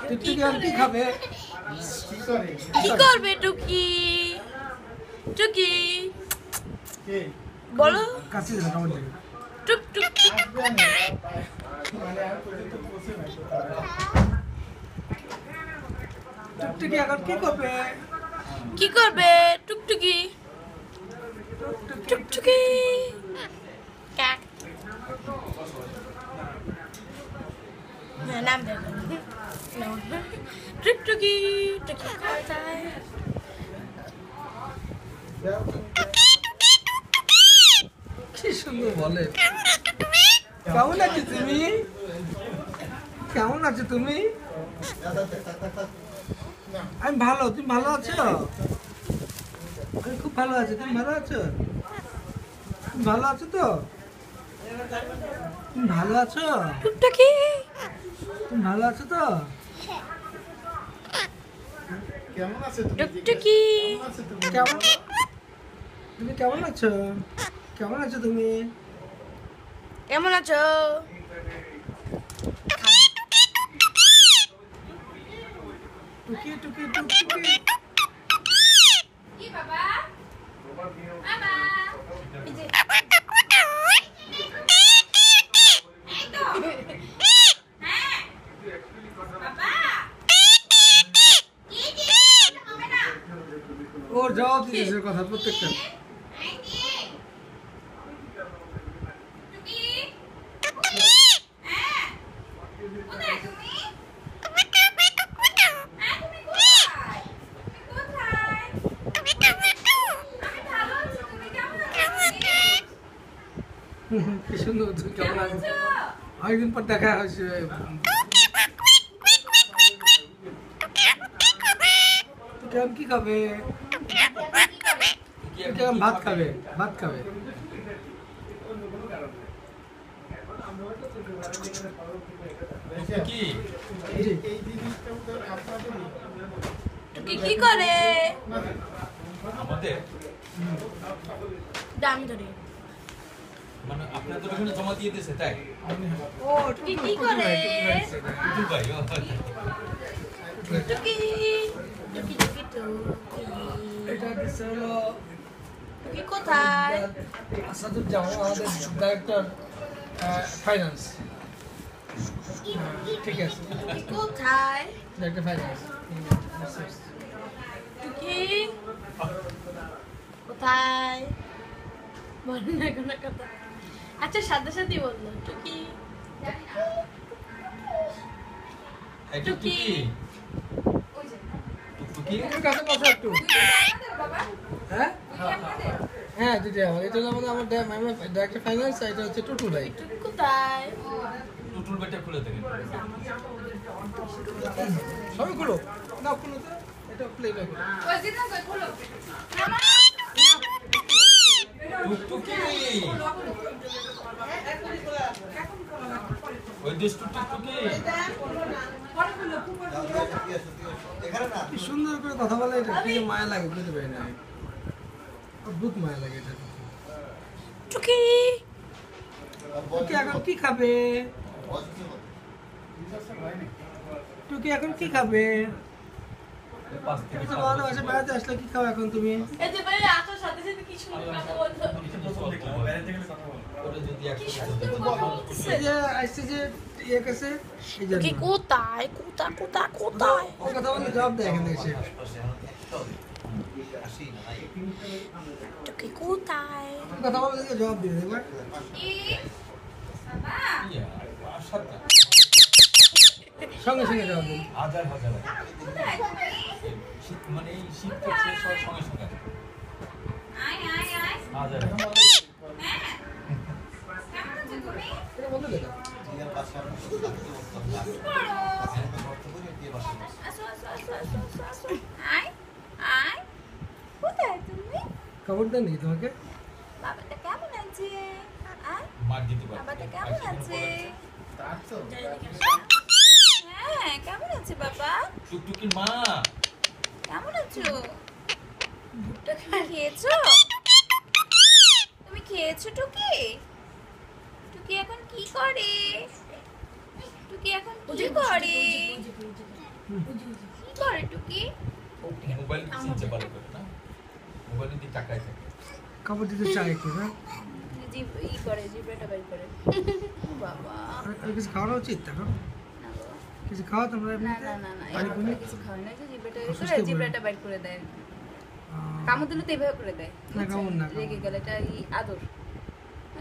টুকি কি খাবে? কি করবে টুকি? টুকি বলো। কাছে যাও কামড় দেবে। টুক টুক টুকটুকি এখন কি করবে? কি করবে টুকটুকি? টুকটুকি কাক নাম দেখো। টুকটুকি টুকি কোথায়? কি সুন্দর বলে। কেমন আছো তুমি? কেমন আছো তুমি? আমি ভালো, তুমি ভালো আছো? আমি খুব ভালো আছি, তুমি ভালো আছো? তুমি ভালো আছো তো? তুমি ভালো আছো? টুকটুকি তুমি ভালো আছো তো? কেমন আছে টুকটুকি কেমন? তুমি কেমন আছো? কেমন আছো তুমি? কেমন আছো? টুকি টুকি টুকি কি বাবা? বাবা এই যে এই তো হ্যাঁ বাবা কি কি হবে না ওর জবাব দিতেছে কথা প্রত্যেকটা। টুকি হ্যাঁ কোথায় তুমি? হ্যাঁ তুমি কোথায়? তুমি কোথায়? আমি ভালো আছি, তুমি কেমন আছো? কি সুন্দর, তুমি কেমন আছো? অনেকদিন পর দেখা হয়েছে। কেমন কি খাবে? কেমন ভাত খাবে? ভাত খাবে। কি জি। এই জিনিসটা তো আপনাদেরই টুকি কি করে? আমাদের দাম ধরে মানে আপনাদের ওখানে জমা দিয়ে দিয়েছে তাই ও টুকি কি করে? টুটুল ভাই টুকি টুকি টুকি টুকি এটা দিচ্ছে হলো টুকি কোথায়? আসাদুজ্জামান, আমাদের ডাইরেক্টর ফাইন্যান্স। ঠিক আছে, টুকি কোথায়? Director finance. টুকি কোথায়? বল না কোনো কথা। আচ্ছা সাথে সাথে বললো টুকি টুকি টুকি একটু কাছে বসো একটু। হ্যাঁ হ্যাঁ দিদি, আমার এটা হলো আমার ডাইরেক্টর ফাইন্যান্স, এটা হচ্ছে টুটুল ভাই। টুকি কোথায়? টুটুল ভাইটা খুলে দেবেন সবই খুলো না, খুলো তো, এটা প্লে করো। টুকটুকি ওই দেশ টুকটুকি কি সুন্দর করে কথা বলে, এটা কি যে মায়া লাগে বুঝতে পারি না, অদ্ভুত মায়া লাগে এটা। টুকি টুকি এখন কি খাবে? টুকি এখন কি খাবে? পাঁচ থেকে তুমি তো আমাদের বাসায় বেড়াতে আসলে, কি খাও এখন তুমি? এই যে ভাই আসার সাথে সাথে কি সুন্দর কথা বলতো। এই যে আসছে যে ইয়ে কাছে, এই জন্য। টুকি কোথায়? কোথায় কোথায় কোথায়? ও কথা বললে জবাব দেয় এখান থেকে সে। টুকি কোথায়? তুমি কথা বললে জবাব দিবে একবার। সঙ্গে সঙ্গে জবাব দিবে। হাজার হাজার মানে এই শীত করছে সব সঙ্গে সঙ্গে হাজার এটা বলতে দেবে। খবর দেন নাকি তোমাকে? বাবাটা কেমন আছে? মার দিতে পারে বাবাটা কেমন আছে? হ্যাঁ কেমন আছে বাবা? টুকটুকির মা কেমন আছো? ভুট্টা খেয়েছো? তুমি খেয়েছো টুকি? টুকি এখন কি করে? টুকি এখন কি করে? টুকি মোবাইল সিনচে ভালো করে না মোবাইল দিয়ে টাকায় থাকে কাপড় দিতে চাই একটু না জিভ ই করে জিভটা বাইর করে বাবা আর কিছু খাওয়ানো উচিত এখন না বাবা কিছু খাওয়া তোমরা না এমনিতে? না না না পানি পুনি? কিছু খাওয়াই না যে জিভটা অসুস্থ করে করে। জিভটা বাইর করে দেয় কামড় দিলে তো এভাবে করে দেয় না, কামড় না, রেগে কামড়। গেলে এটা আদর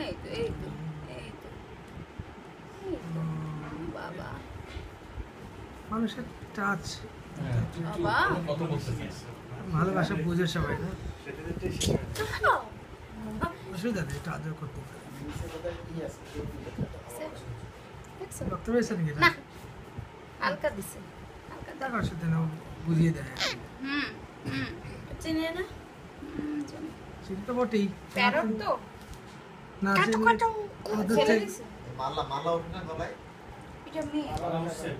এই তো এই তো এই তো এই তো। বাবা মানুষের টাচ বাবা। কত বলতেছিস ভালোবাসা বুঝে সবাই না বাবা। অসুবিধা নেই একটু আদর করতে পারে দেখছো? রক্ত পেয়েছে নাকি না হালকা দিছে হালকা দাও তার সাথে না বুঝিয়ে দেয় হুম হুম চিনি না সেটা তো বটেই প্যারট তো না কাটো চিনলে কাটো ওদের ছেলে থেকে- দিছে মালা ওঠে না গলায় এটা মেয়ে এটা মেয়ে।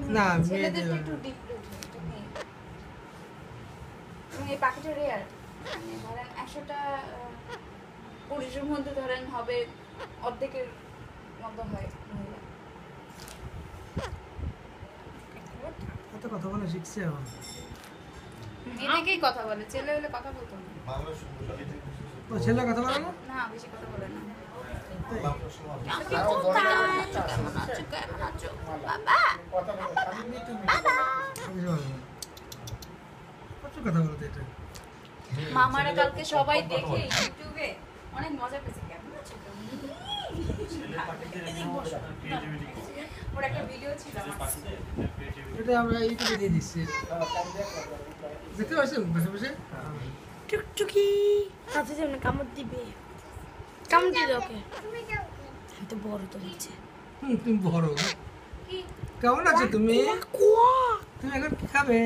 না, ছেলেদের মেয়েদের- একটু ডিপ উঠে এটা মেয়ে এবং এই পাখিটা রেয়ার মানে ধরেন 100টা পুরুষের মধ্যে ধরেন হবে অর্ধেকের মতো হয় মহিলা এত কথা বলা শিখছে এখন মেয়েদেরকেই কথা বলে ছেলে হলে কথা বলতো না বাংলা সুন্দর ও ছেলে কথা বলে না না বেশি কথা বলে না বাংলা সমাজ কেমন আছো কেমন আছো বাবা আমি কিছু বলবো না। প্রচুর কথা বলতে এটা মামারা কালকে সবাই দেখে ইউটিউবে অনেক মজা পেয়েছে কেমন আছো ওর একটা ভিডিও ছিল আমার এটা আমরা ইউটিউবে দিয়ে দিচ্ছি দেখতে পাচ্ছেন বসে বসে টুকটুকি হাতে যেমন কামড় দিবে কামড় দিবে ওকে আমি তো বড় তো হচ্ছে তুমি বড় কি কেমন আছো তুমি কুয়া তুমি এখন কি খাবে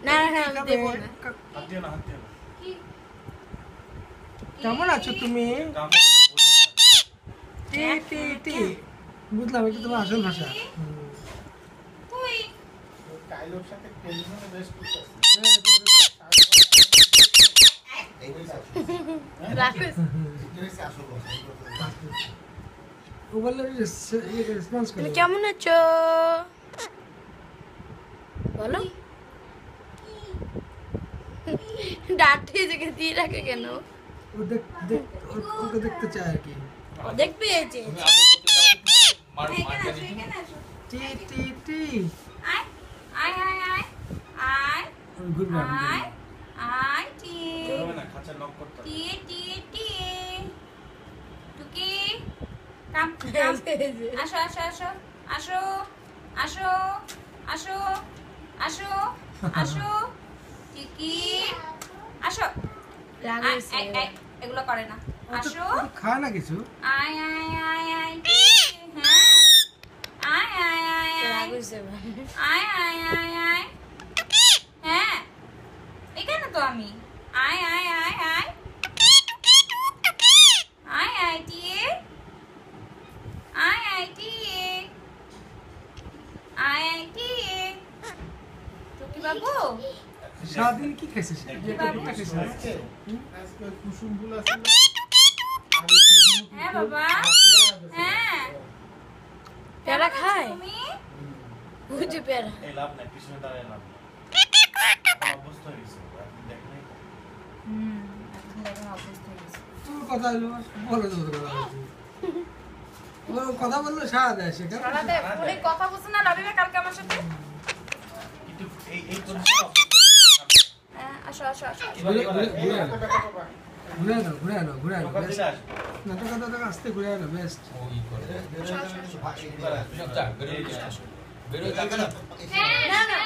না না না আমি খাবে? দেবো না কি কেমন আছো তুমি টি টি টি বুঝলাম এটা তোমার আসল ভাষা তুই কাইলোর সাথে টেলিফোনে বেশ করতেছে এই হইছে রাখিস এই হইছে আসল কথা ও বললে রেসপন্স করে তুমি কেমন আছো বলো ডাঁটে জেগে দিয়ে রাখে কেন ও ওকে দেখতে চায় আর কি ও দেখবে এই যে তুমি আদর করতে যাও মার মার জানি এখানে আসো টি টি টি আয় আয় আয় আয় আয় ওই ঘুরবে আমি আয় আয় টি না খাঁচা লক করতে টি টি টি টুকি কাম আসো আসো আসো আসো আসো আসো আসো আসো টিকি আসো রাগ আয়, হয়েছে। আয়, আয়, এগুলো করে না আসো খায় না কিছু আয় আয় আয় আয় টিকি, হ্যাঁ আয় আয় আয় রাগ আয় হয়েছে এবার। আয় আয় আয় আয় হ্যাঁ এখানে তো আমি আয় আয় আয় আয় আয় আয় টিয়ে আয় আয় টিয়ে আয় আয় টিয়ে টুকি বাবু সারাদিন কি খাইছিস বাবু। খাইছিস আজকে কুসুম ফুল আছে না আর হ্যাঁ বাবা হ্যাঁ পেয়ারা খায় তুমি বুঝে পেয়ারা এই লাভ নাই পিছনে দাঁড়ায় লাভ নাই অবস্থা হয়ে গেছে আপনি দেখেন নাই এখন দেখেন অবস্থা হয়ে গেছে তোর কথা হলো বলো তোর কথা বলছি ও কথা বললে সারা দেয় সেখানে সারাতে ফোনে কথা বলছে না রবিবার কালকে আমার সাথে একটু এই পরিস্থিতি অবস্থা হ্যাঁ, আসো আসো আসো আসো। ঘুরে আনো সকাল বেস্ট দিলে আসবে না তো কথা আসতে ঘুরে আনো বেস্ট ও ই করে যা বেরোয় বেরোয় যাবে না না না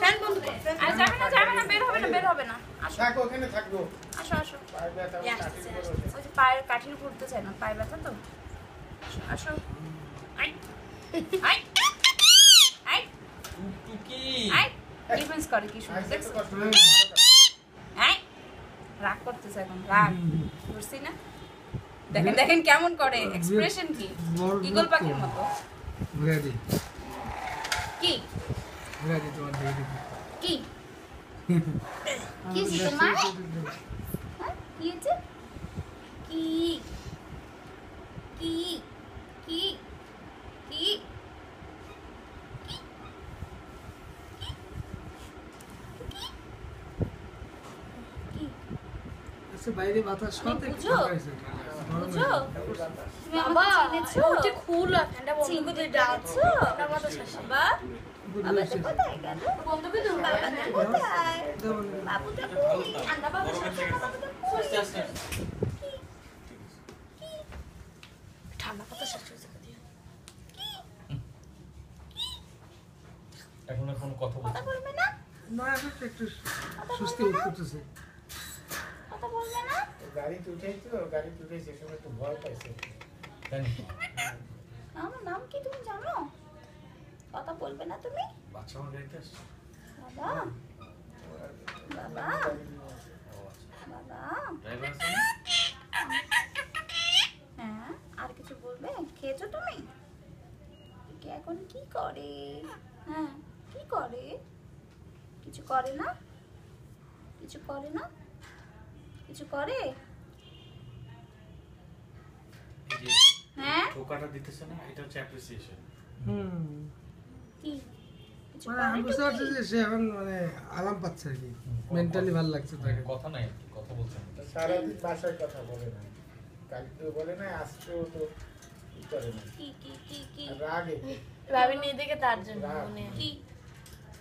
ফ্যান বন্ধ কর আর যাবে না বের হবে না আসো থাকো ওখানে থাকবো আসো আসো পায়ে ব্যথা এই আসতেছে, আসতেছে। ওই যে পায়ের কাঠির ঘুরতে চায় না পায়ে ব্যথা তো আসো, আসো I I I Tuktuki I defence করে কি শুনে দেখছো আই রাগ করতেছে এখন রাগ বুঝছি না দেখেন দেখেন কেমন করে এক্সপ্রেশন কি ইগল পাখির মতো ঘুরে দি কি ঘুরে দি তোমার দিকে দিকে কি কি হয়েছে তোমার হ্যাঁ? কি হয়েছে কি কি কি কি কি হচ্ছে বাইরে বাতাস সাথে বুঝো? বুঝো তুমি বাবা আমাকে চিনেছো ওটা খুল ফ্যানটা বন্ধ করে দিয়ে যাও চিনেছো ওটা বাতাস আসে বাবা বাবা তো কোথায় গেল বন্ধ করে দাও বাবা তো কোথায় বাবু তো কই ঠান্ডা বাবু আস্তে আস্তে ঠান্ডা বাতাস আসে দিয়ে এখন এখন কথা কথা বলছি বলবে না না একটু সুস্থি বোধ করতেছে কথা বলবে না গাড়িতে উঠেছি তো গাড়িতে উঠেছি সময় একটু ভয় পাইছে জানি আমার নাম কি তুমি জানো কথা বলবে না তুমি বাচ্চা আমার গাড়িতে আসছে বাবা বাবা বাবা ড্রাইভার আছে না? হ্যাঁ আর কিছু বলবে খেয়েছো তুমি কে এখন কি করে হ্যাঁ কি করে কিছু করে না কিছু করে না কিছু করে এই যে হ্যাঁ টোকাটা দিতেছে না এটা হচ্ছে অ্যাপ্রিসিয়েশন কি কিছু মানে আমি বুঝতে পারছি যে সে এখন মানে আরাম পাচ্ছে আর কি মেন্টালি ভালো লাগছে তাকে কথা নাই আর কি, কথা বলছেন সারাদিন বাসায় কথা বলে না কালকেও বলে না আজকেও তো ই করে না কি কি কি কি আর রাগে ভাবি নিয়ে দেখে তার জন্য রাগ। মনে হয়। কি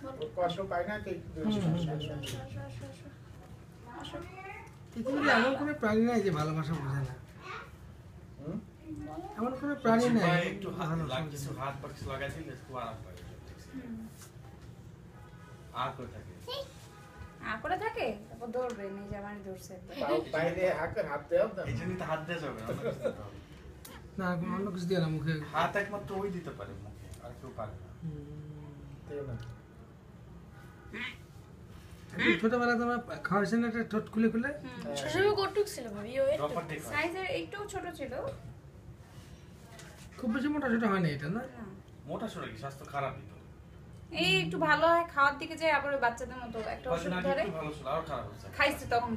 ওর কষ্ট পায় না তো একটু আসো আসো আসো আসো পৃথিবীতে এমন কোনো প্রাণী নাই যে ভালোবাসা বোঝে না হুম? এমন কোনো প্রাণী নাই ভাই একটু হাত ভালোবাসা লাগছে বোঝে না। হাত বা কিছু লাগাই দিলে খুব আরাম পায় আর কই থাকে করে থাকে তারপর দৌড়বে নিজে আমার ধরছে একবার। বাইরে হাত দেওয়া না এই জন্যই তো হাত দিয়ে যাবে না, অন্য কিছু দিতে হবে। না অন্য কিছু দিয়ে না মুখে হাত একমাত্র ওই দিতে পারে মুখে আর কেউ পারে না দেও না ছোটবেলা তোমরা খাওয়াইছেন একটা ঠোঁট খুলে খুলে শ্বশুর কটুক ছিল ভাবি ওই ড্রপার ঠিক হয় সাইজের একটু ছোট ছিল খুব বেশি মোটা ছোটা হয় না এটা না না মোটা সরে কি স্বাস্থ্য খারাপই তো এই একটু ভালো হয় খাওয়ার দিকে যায় আবার ওই বাচ্চাদের মতো একটা কয়েকদিন ওষুধ আগে ধরে একটু ভালো ছিল আরো খারাপ হচ্ছে খাইছে তখন